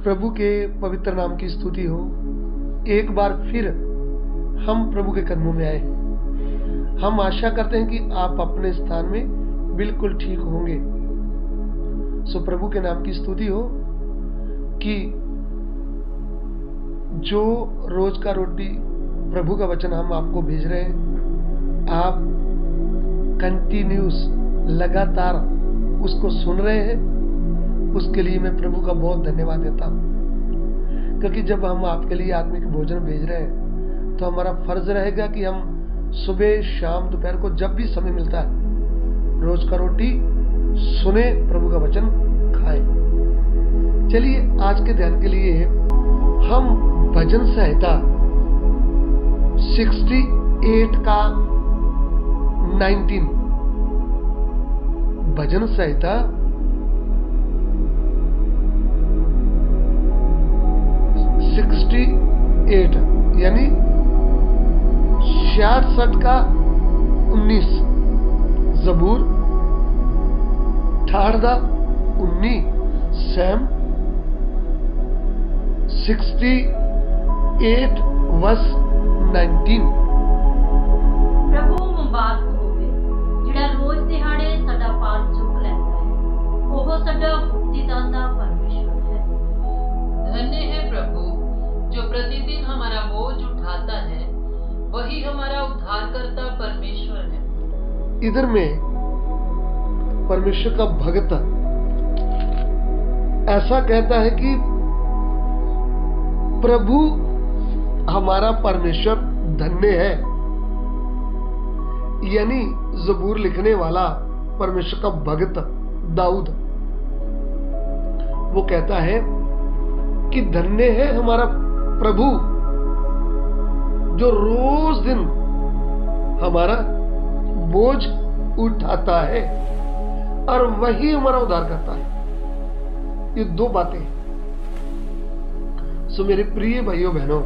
प्रभु के पवित्र नाम की स्तुति हो। एक बार फिर हम प्रभु के कदमों में आए। हम आशा करते हैं कि आप अपने स्थान में बिल्कुल ठीक होंगे। सो प्रभु के नाम की स्तुति हो कि जो रोज का रोटी प्रभु का वचन हम आपको भेज रहे हैं, आप कंटिन्यूस लगातार उसको सुन रहे हैं। उसके लिए मैं प्रभु का बहुत धन्यवाद देता हूं, क्योंकि जब हम आपके लिए आत्मिक भोजन भेज रहे हैं तो हमारा फर्ज रहेगा कि हम सुबह शाम दोपहर को जब भी समय मिलता है रोज का रोटी सुने, प्रभु का वचन खाएं। चलिए आज के ध्यान के लिए हम भजन संहिता 68 का 19 भजन संहिता 68 यानी 66 का 19 जबूर 18 19 सैम 68 वर्स 19। प्रभु मुबारक होवे जिहड़ा रोज दिहाड़े साडा पार चुक लैंदा है, ओह साडा मुक्तिदाता परमेश्वर है। धन्य है प्रभु जो प्रतिदिन हमारा बोझ उठाता है, वही हमारा उद्धारकर्ता परमेश्वर है। इधर में परमेश्वर का भक्त ऐसा कहता है कि प्रभु हमारा परमेश्वर धन्य है। यानी जबूर लिखने वाला परमेश्वर का भक्त दाऊद वो कहता है कि धन्य है हमारा प्रभु जो रोज दिन हमारा बोझ उठाता है और वही हमारा उद्धार करता है। ये दो बातें। सो मेरे प्रिय भाइयों बहनों,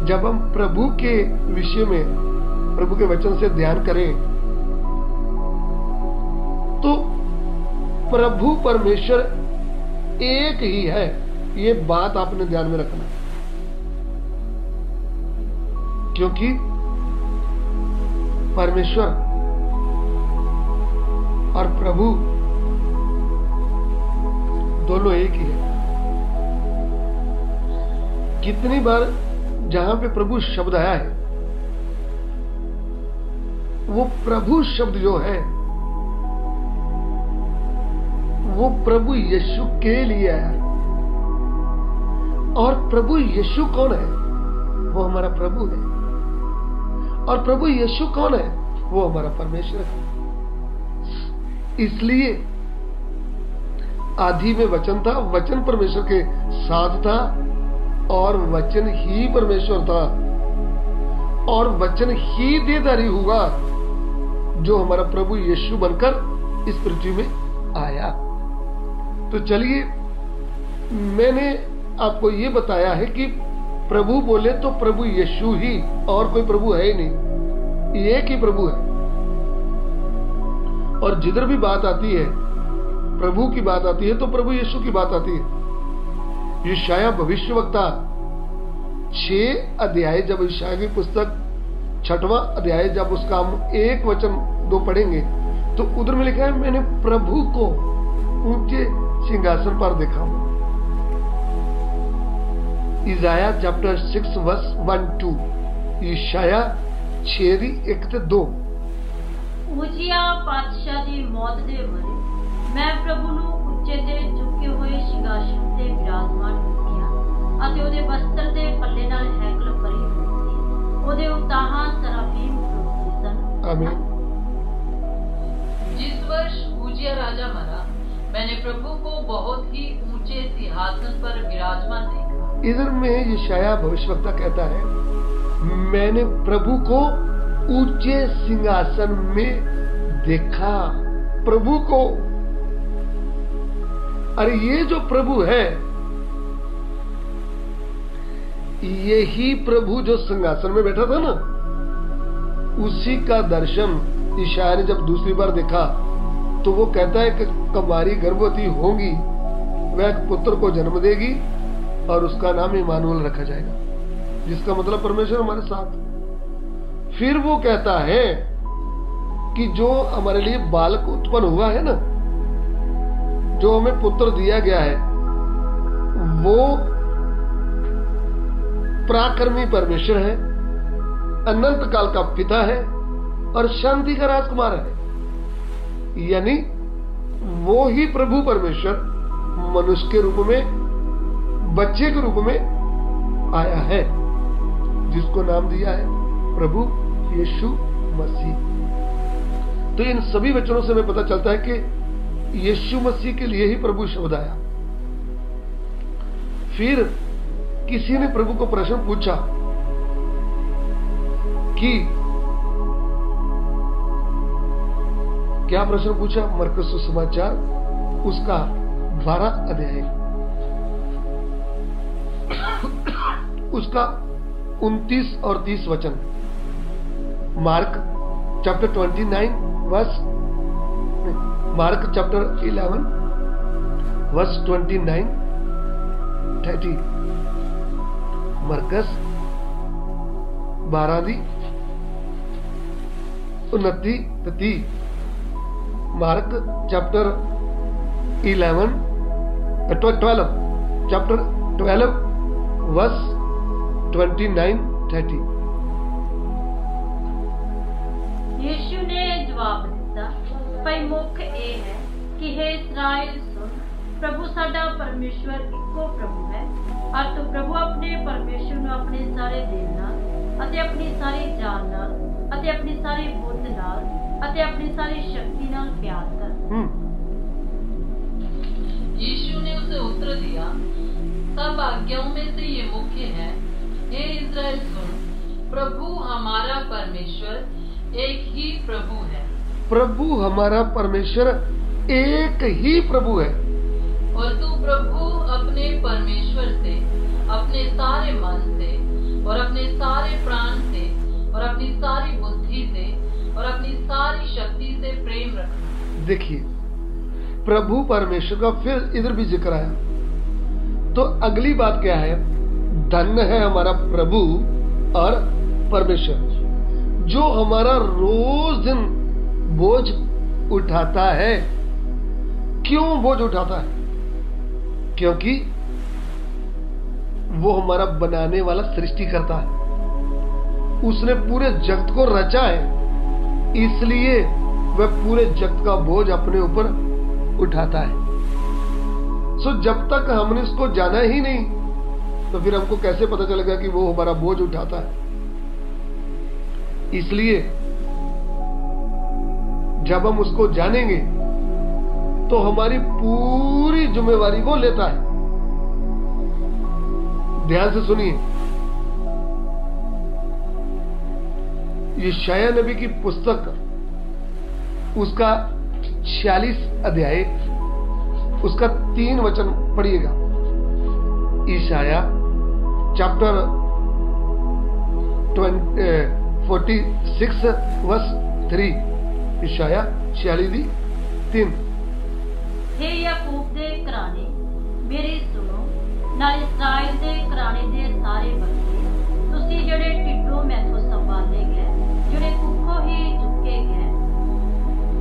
जब हम प्रभु के विषय में प्रभु के वचन से ध्यान करें तो प्रभु परमेश्वर एक ही है। ये बात आपने ध्यान में रखना, क्योंकि परमेश्वर और प्रभु दोनों एक ही है। कितनी बार जहां पे प्रभु शब्द आया है, वो प्रभु शब्द जो है वो प्रभु यीशु के लिए आया है। और प्रभु यीशु कौन है? वो हमारा प्रभु है। और प्रभु यीशु कौन है? वो हमारा परमेश्वर है। इसलिए आदि में वचन था, वचन परमेश्वर के साथ था और वचन ही परमेश्वर था और वचन ही देहधारी हुआ, जो हमारा प्रभु यीशु बनकर इस पृथ्वी में आया। तो चलिए, मैंने आपको ये बताया है कि प्रभु बोले तो प्रभु यीशु ही, और कोई प्रभु है ही नहीं, एक ही प्रभु है। और जिधर भी बात आती है, प्रभु की बात आती है, तो प्रभु यीशु की बात आती है। यशायाह भविष्यवक्ता 6 अध्याय, जब यशायाह की पुस्तक 6वां अध्याय, जब उसका हम 1 वचन 2 पढ़ेंगे तो उधर में लिखा है, मैंने प्रभु को ऊंचे सिंहासन पर देखा। इजाया चैप्टर 6 वर्स 1-2, यशायाह 6:1-2। उजिया पातशाह दी मौत दे मरे मैं प्रभु ਨੂੰ ਉੱਚੇ ਤੇ ਝੁਕੇ ਹੋਏ ਸਿੰਘਾਸਨ ਤੇ ਵਿਰਾਜਮਾਨ ਵੇਖਿਆ ਅਤੇ ਉਹਦੇ ਬਸਤਰ ਦੇ ਪੱਲੇ ਨਾਲ ਹੈਕਲ ਭਰੀ ਹੋਈ ਸੀ। ਉਹਦੇ ਉਤਾਹਾਂ ਸਰਾਫੀਮ ਖਲੋਤੇ ਸਨ। आमीन। जिस वर्ष उजिया राजा मरा, मैंने प्रभु को बहुत ही ऊंचे सिंहासन पर विराजमान देखा। इधर में यशायाह भविष्यवक्ता कहता है, मैंने प्रभु को ऊंचे सिंहासन में देखा। प्रभु को, अरे ये जो प्रभु है, यही प्रभु जो सिंहासन में बैठा था ना, उसी का दर्शन यशायाह ने जब दूसरी बार देखा तो वो कहता है कि कुमारी गर्भवती होंगी वह एक पुत्र को जन्म देगी और उसका नाम इमानुएल रखा जाएगा, जिसका मतलब परमेश्वर हमारे साथ। फिर वो कहता है कि जो हमारे लिए बालक उत्पन्न हुआ है ना, जो हमें पुत्र दिया गया है, वो पराक्रमी परमेश्वर है, अनंत काल का पिता है और शांति का राजकुमार है। यानी वो ही प्रभु परमेश्वर मनुष्य के रूप में, बच्चे के रूप में आया है, जिसको नाम दिया है प्रभु यीशु मसीह। तो इन सभी वचनों से हमें पता चलता है कि यीशु मसीह के लिए ही प्रभु शब्द आया। फिर किसी ने प्रभु को प्रश्न पूछा कि क्या प्रश्न पूछा? मरकुस सुसमाचार उसका 12 अध्याय उसका 29 और 30 वचन। Mark chapter 29 verse, Mark chapter 11 verse 29 30, मरकस 12 29 30, मार्क चैप्टर 12 चैप्टर 12 वर्स 29 30। यीशु ने जवाब दिता, भाई मुख ये है कि हे इस्राएल सुन, प्रभु साडा परमेश्वर इको प्रभु है, और तू प्रभु अपने परमेश्वर ਨੂੰ ਆਪਣੇ ਸਾਰੇ ਦਿਲ ਨਾਲ ਅਤੇ ਆਪਣੀ ਸਾਰੀ ਜਾਨ ਨਾਲ ਅਤੇ ਆਪਣੀ ਸਾਰੀ ਬੁੱਧ ਨਾਲ ਅਤੇ ਆਪਣੀ ਸਾਰੀ शक्ति ਨਾਲ प्यार कर। यीशु ने उसे उत्तर दिया, सब आज्ञाओं में से ये मुख्य है, हे इस्राएल सुन, प्रभु हमारा परमेश्वर एक ही प्रभु है। प्रभु हमारा परमेश्वर एक ही प्रभु है, और तू प्रभु अपने परमेश्वर से अपने सारे मन से और अपने सारे प्राण से और अपनी सारी बुद्धि से और अपनी सारी शक्ति से प्रेम रखना। देखिए, प्रभु परमेश्वर का फिर इधर भी जिक्र आया। तो अगली बात क्या है? धन्य है हमारा प्रभु और परमेश्वर, जो हमारा रोज दिन बोझ उठाता है। क्यों बोझ उठाता है? क्योंकि वो हमारा बनाने वाला सृष्टि करता है, उसने पूरे जगत को रचा है, इसलिए वह पूरे जगत का बोझ अपने ऊपर उठाता है। सो जब तक हमने उसको जाना ही नहीं, तो फिर हमको कैसे पता चलेगा कि वो हमारा बोझ उठाता है? इसलिए जब हम उसको जानेंगे तो हमारी पूरी जिम्मेवारी वो लेता है। ध्यान से सुनिए, यशायाह नबी की पुस्तक उसका 46 अध्याय उसका 3 वचन पढ़िएगा। यशायाह चैप्टर 46 वर्स 3, यशायाह 46:3। हे याकूब दे घराने मेरी सुनो, नाल इस्राएल दे घराने दे सारे बच्चे, तुसी ਜਿਹੜੇ ਢਿੱਡੋਂ ਮੈਥੋਂ ਸੰਭਾਲੇ ਗਏ, ਜਿਹੜੇ ਕੁੱਖੋਂ ਹੀ ਚੁੱਕੇ ਗਏ,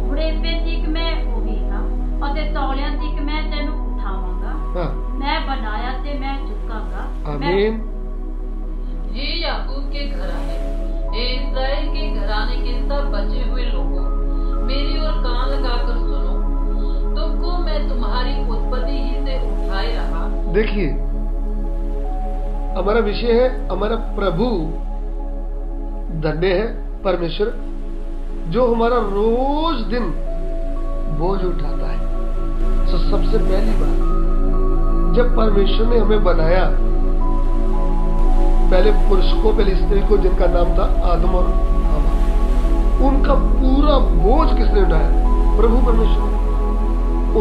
ਬੁਢੇਪੇ ਤੀਕ ਮੈਂ ਉਹੀ ਹਾਂ ਅਤੇ ਤੌਲਿਆਂ ਤੀਕ ਮੈਂ ਤੈਨੂੰ ਉਠਾਵਾਂਗਾ। मैं बनाया ते मैं चुकांगा। आमीन। ये याकूब के घराने, ये इस्राएल के घराने के सब बचे हुए लोगों, मेरी ओर कान लगाकर सुनो, तुमको मैं तुम्हारी उत्पत्ति ही से उठाए रहा। देखिए, हमारा विषय है हमारा प्रभु धन्य है परमेश्वर, जो हमारा रोज दिन बोझ उठाता है। तो सबसे पहली बात, जब परमेश्वर ने हमें बनाया, पहले पुरुष को, पहले स्त्री को, जिनका नाम था आदम और हवा, उनका पूरा बोझ किसने उठाया? प्रभु परमेश्वर ने।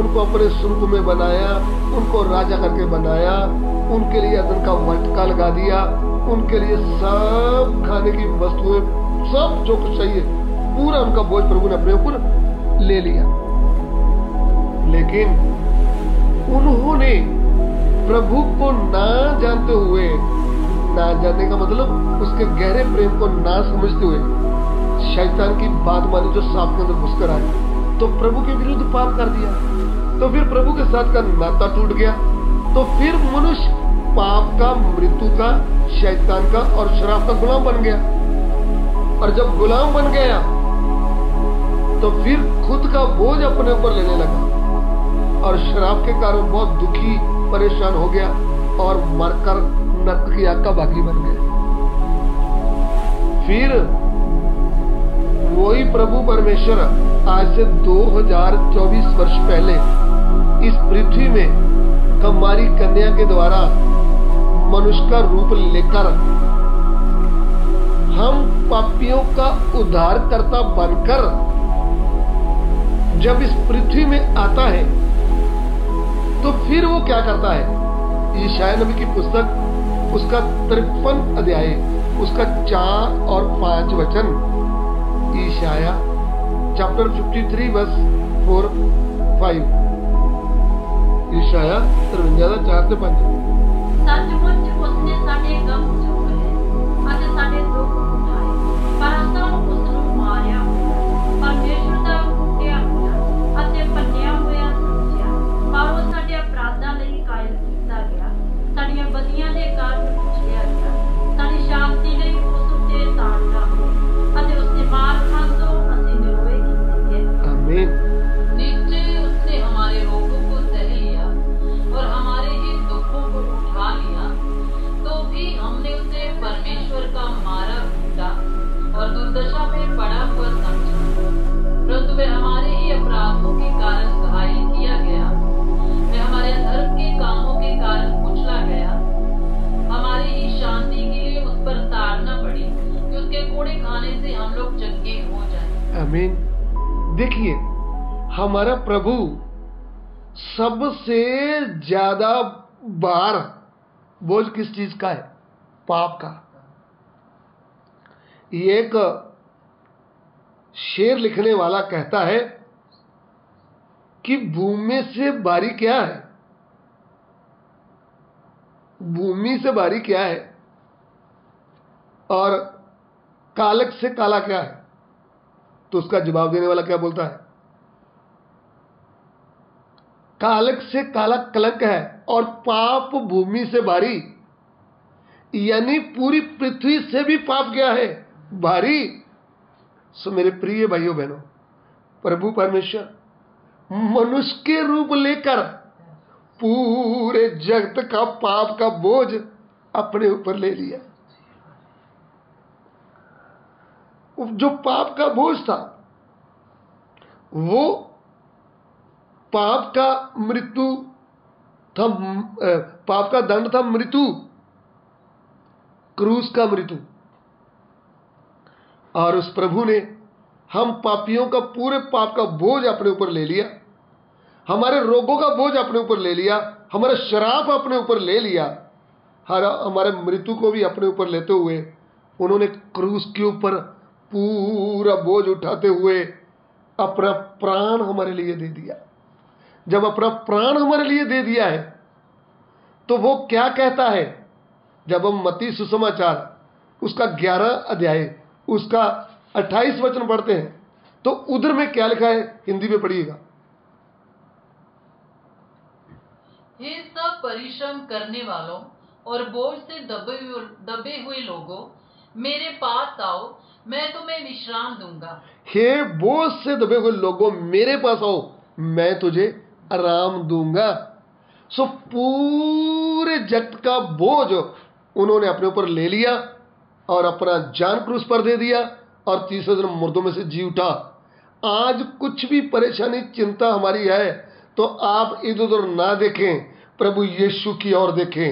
उनको अपने स्वरूप में बनाया, उनको राजा करके बनाया, उनके लिए अदन का वटका लगा दिया, उनके लिए सब खाने की वस्तुएं, सब जो कुछ चाहिए, पूरा उनका बोझ प्रभु ने अपने ऊपर ले लिया। लेकिन उन्होंने प्रभु को ना जानते हुए, ना जानने का मतलब उसके गहरे प्रेम को ना समझते हुए शैतान की बात मानी, जो सांप के अंदर घुसकर आए, तो प्रभु के विरुद्ध पाप कर दिया। तो फिर प्रभु के साथ का नाता टूट गया। तो फिर मनुष्य पाप का, मृत्यु का, शैतान का और शराब का गुलाम बन गया। और जब गुलाम बन गया तो फिर खुद का बोझ अपने ऊपर लेने लगा और शराब के कारण बहुत दुखी, परेशान हो गया और मरकर नरक की आग का भागी बन गया। फिर वही प्रभु परमेश्वर आज से 2024 वर्ष पहले इस पृथ्वी में कुमारी कन्या के द्वारा मनुष्य का रूप लेकर हम पापियों का उद्धारकर्ता बनकर जब इस पृथ्वी में आता है, तो फिर वो क्या करता है? यशायाह नबी की पुस्तक उसका 53 अध्याय उसका 4 और 5 वचन, यशायाह चैप्टर 53 वर्स 4-5, यशायाह 53 4 से 5। सचमुच उसने साडे गम चुक लए ਅਤੇ ਸਾਡੇ ਦੁੱਖ ਉਠਾਏ, ਪਰ ਅਸਾਂ ਉਸ ਨੂੰ ਮਾਰਿਆ ਹੋਇਆ, ਪਰਮੇਸ਼ਰ ਦਾ ਕੁੱਟਿਆ ਹੋਇਆ ਅਤੇ ਭੰਨਿਆ ਹੋਇਆ ਸਮਝਿਆ। ਪਰ ਉਹ ਸਾਡੇ ਅਪਰਾਧਾਂ ਲਈ ਕਾਇਲ ਕੀਤਾ ਗਿਆ, ਸਾਡੀਆਂ ਬਦੀਆਂ ਦੇ ਕਾਰਨ ਕੁਚਲਿਆ ਗਿਆ। ਸਾਡੀ ਸ਼ਾਂਤੀ ਲਈ ਉਸ ਉੱਤੇ ਤਾੜਨਾ ਹੋਈ ਅਤੇ ਉਸਨੇ ਮਾਰ ਖਾਣ ਤੋਂ ਅਸੀਂ ਨਿਰੋਏ ਕੀਤੇ ਗਏ। आमीन। निश्चय उसने हमारे रोगों को सह लिया और हमारे ही दुखों को उठा लिया। तो भी हमने उसे परमेश्वर का मारा कूटा और दुर्दशा में पड़ा हुआ समझा। परंतु वह हमारे ही अपराधों के कारण घायल किया गया, वह हमारे अधर्म के कामों के कारण कुचला गया। हमारी ही शांति के लिए उस पर ताड़ना पड़ी कि उसके कोड़े खाने से हम लोग चंगे हो जाएं। आमीन। देखिए, हमारा प्रभु सबसे ज्यादा भार बोझ किस चीज का है? पाप का। एक शेर लिखने वाला कहता है कि भूमि से भारी क्या है? भूमि से भारी क्या है और कालक से काला क्या है? तो उसका जवाब देने वाला क्या बोलता है? कालक से काला कलंक है और पाप भूमि से भारी, यानी पूरी पृथ्वी से भी पाप गया है भारी। सो मेरे प्रिय भाइयों बहनों, प्रभु परमेश्वर मनुष्य के रूप लेकर पूरे जगत का पाप का बोझ अपने ऊपर ले लिया। जो पाप का बोझ था, वो पाप का मृत्यु था, पाप का दंड था मृत्यु, क्रूस का मृत्यु। और उस प्रभु ने हम पापियों का पूरे पाप का बोझ अपने ऊपर ले लिया, हमारे रोगों का बोझ अपने ऊपर ले लिया, हमारा श्राप अपने ऊपर ले लिया, हमारे मृत्यु को भी अपने ऊपर लेते हुए उन्होंने क्रूस के ऊपर पूरा बोझ उठाते हुए अपना प्राण हमारे लिए दे दिया। जब अपना प्राण हमारे लिए दे दिया है, तो वो क्या कहता है? जब हम मत्ती सुसमाचार उसका 11 अध्याय उसका 28 वचन पढ़ते हैं, तो उधर में क्या लिखा है? हिंदी में पढ़िएगा। हे सब परिश्रम करने वालों और बोझ से दबे हुए लोगों, मेरे पास आओ, मैं तुम्हें विश्राम दूंगा। हे बोझ से दबे हुए लोगों, मेरे पास आओ, मैं तुझे आराम दूंगा। सो पूरे जगत का बोझ उन्होंने अपने ऊपर ले लिया और अपना जान क्रूस पर दे दिया और तीसरे दिन मुर्दों में से जी उठा। आज कुछ भी परेशानी, चिंता हमारी है, तो आप इधर उधर ना देखें, प्रभु यीशु की ओर देखें।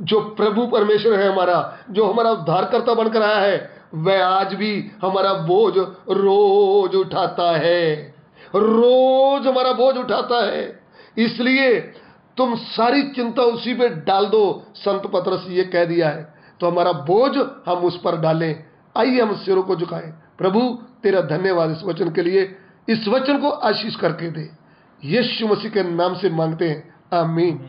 जो प्रभु परमेश्वर है हमारा, जो हमारा उद्धारकर्ता बनकर आया है, वह आज भी हमारा बोझ रोज उठाता है, रोज हमारा बोझ उठाता है। इसलिए तुम सारी चिंता उसी पे डाल दो, संत पतरस ये कह दिया है। तो हमारा बोझ हम उस पर डालें। आइए हम सिरों को झुकाएं। प्रभु तेरा धन्यवाद इस वचन के लिए, इस वचन को आशीष करके दे। यीशु मसीह के नाम से मांगते हैं, आमीन।